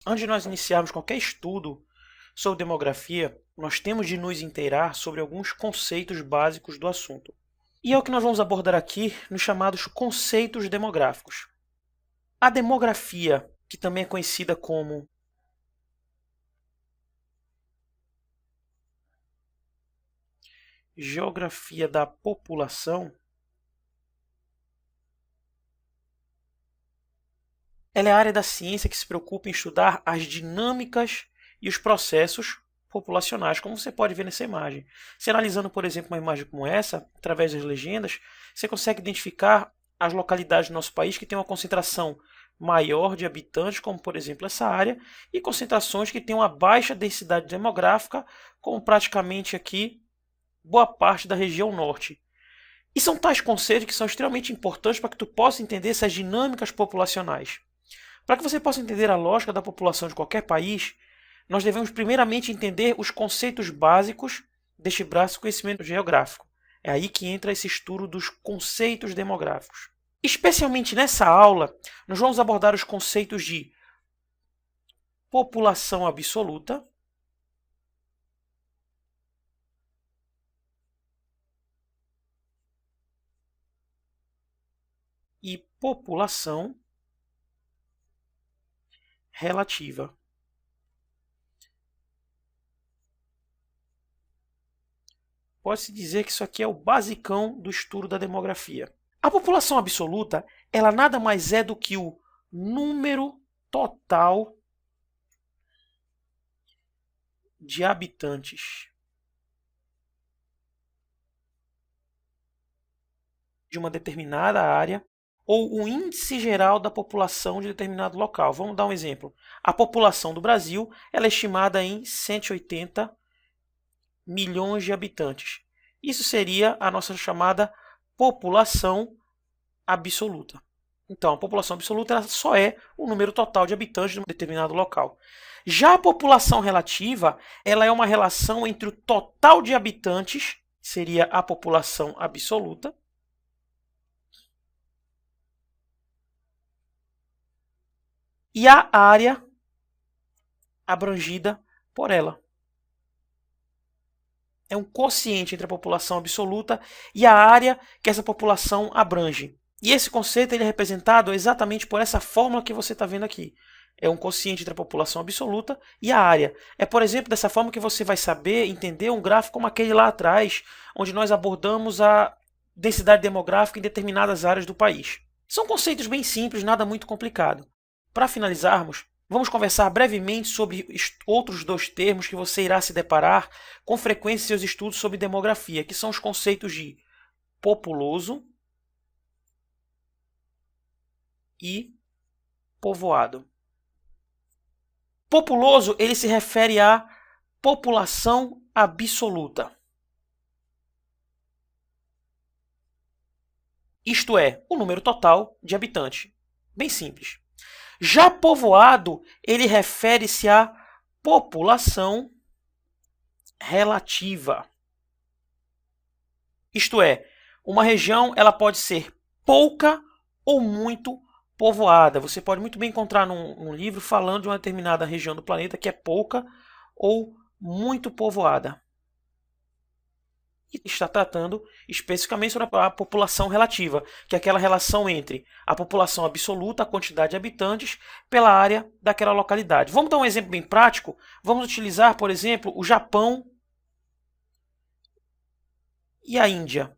Antes de nós iniciarmos qualquer estudo sobre demografia, nós temos de nos inteirar sobre alguns conceitos básicos do assunto. E é o que nós vamos abordar aqui nos chamados conceitos demográficos. A demografia, que também é conhecida como geografia da população, ela é a área da ciência que se preocupa em estudar as dinâmicas e os processos populacionais, como você pode ver nessa imagem. Se analisando, por exemplo, uma imagem como essa, através das legendas, você consegue identificar as localidades do nosso país que têm uma concentração maior de habitantes, como por exemplo essa área, e concentrações que têm uma baixa densidade demográfica, como praticamente aqui boa parte da região norte. E são tais conceitos que são extremamente importantes para que tu possa entender essas dinâmicas populacionais. Para que você possa entender a lógica da população de qualquer país, nós devemos primeiramente entender os conceitos básicos deste braço de conhecimento geográfico. É aí que entra esse estudo dos conceitos demográficos. Especialmente nessa aula, nós vamos abordar os conceitos de população absoluta, e população relativa. Pode-se dizer que isso aqui é o basicão do estudo da demografia. A população absoluta, ela nada mais é do que o número total de habitantes de uma determinada área ou o índice geral da população de determinado local. Vamos dar um exemplo. A população do Brasil ela é estimada em 180 milhões de habitantes. Isso seria a nossa chamada população absoluta. Então, a população absoluta ela só é o número total de habitantes de um determinado local. Já a população relativa, ela é uma relação entre o total de habitantes, seria a população absoluta, e a área abrangida por ela. É um quociente entre a população absoluta e a área que essa população abrange. E esse conceito ele é representado exatamente por essa fórmula que você está vendo aqui. É um quociente entre a população absoluta e a área. É, por exemplo, dessa forma que você vai saber entender um gráfico como aquele lá atrás, onde nós abordamos a densidade demográfica em determinadas áreas do país. São conceitos bem simples, nada muito complicado. Para finalizarmos, vamos conversar brevemente sobre outros dois termos que você irá se deparar com frequência em seus estudos sobre demografia, que são os conceitos de populoso e povoado. Populoso ele se refere à população absoluta. Isto é, o número total de habitantes. Bem simples. Já povoado, ele refere-se à população relativa. Isto é, uma região ela pode ser pouca ou muito povoada. Você pode muito bem encontrar num livro falando de uma determinada região do planeta que é pouca ou muito povoada. E está tratando especificamente sobre a população relativa, que é aquela relação entre a população absoluta, a quantidade de habitantes, pela área daquela localidade. Vamos dar um exemplo bem prático? Vamos utilizar, por exemplo, o Japão e a Índia,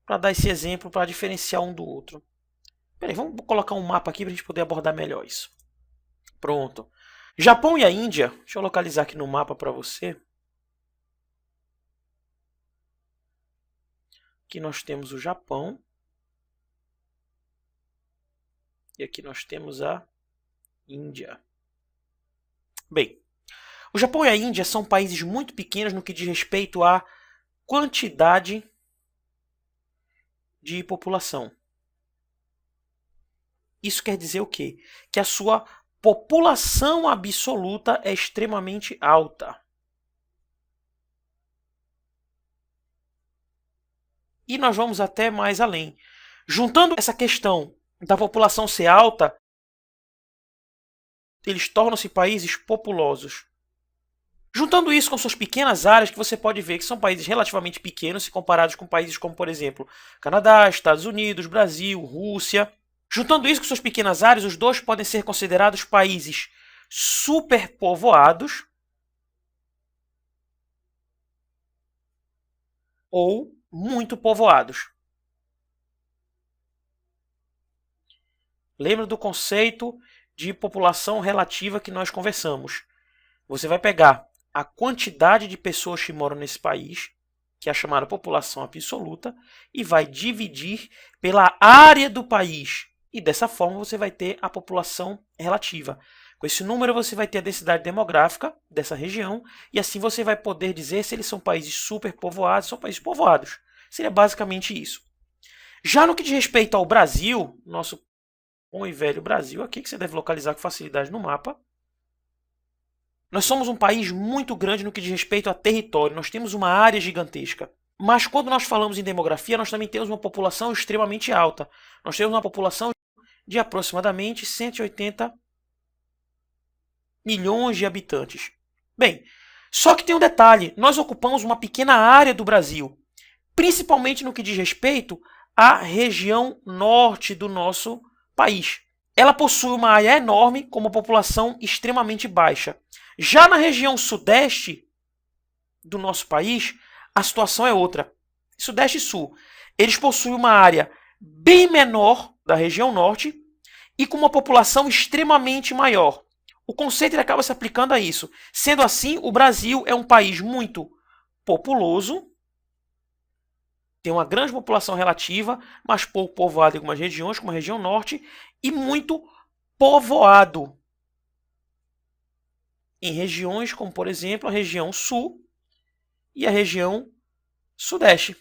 para dar esse exemplo, para diferenciar um do outro. Peraí, vamos colocar um mapa aqui para a gente poder abordar melhor isso. Pronto. Japão e a Índia, deixa eu localizar aqui no mapa para você. Aqui nós temos o Japão. E aqui nós temos a Índia. Bem, o Japão e a Índia são países muito pequenos no que diz respeito à quantidade de população. Isso quer dizer o quê? Que a sua população absoluta é extremamente alta. E nós vamos até mais além. Juntando essa questão da população ser alta eles tornam-se países populosos. Juntando isso com suas pequenas áreas, que você pode ver que são países relativamente pequenos se comparados com países como, por exemplo, Canadá, Estados Unidos, Brasil, Rússia. Juntando isso com suas pequenas áreas, os dois podem ser considerados países superpovoados ou muito povoados. Lembra do conceito de população relativa que nós conversamos. Você vai pegar a quantidade de pessoas que moram nesse país, que é a chamada população absoluta, e vai dividir pela área do país. E dessa forma você vai ter a população relativa. Com esse número você vai ter a densidade demográfica dessa região, e assim você vai poder dizer se eles são países superpovoados ou são países povoados. Seria basicamente isso. Já no que diz respeito ao Brasil, nosso bom e velho Brasil, aqui que você deve localizar com facilidade no mapa, nós somos um país muito grande no que diz respeito a território, nós temos uma área gigantesca. Mas quando nós falamos em demografia, nós também temos uma população extremamente alta. Nós temos uma população de aproximadamente 180 milhões de habitantes. Bem, só que tem um detalhe, nós ocupamos uma pequena área do Brasil, principalmente no que diz respeito à região norte do nosso país. Ela possui uma área enorme com uma população extremamente baixa. Já na região sudeste do nosso país, a situação é outra. Sudeste e sul. Eles possuem uma área bem menor da região norte e com uma população extremamente maior. O conceito ele acaba se aplicando a isso. Sendo assim, o Brasil é um país muito populoso, tem uma grande população relativa, mas pouco povoado em algumas regiões, como a região norte, e muito povoado em regiões como, por exemplo, a região sul e a região sudeste.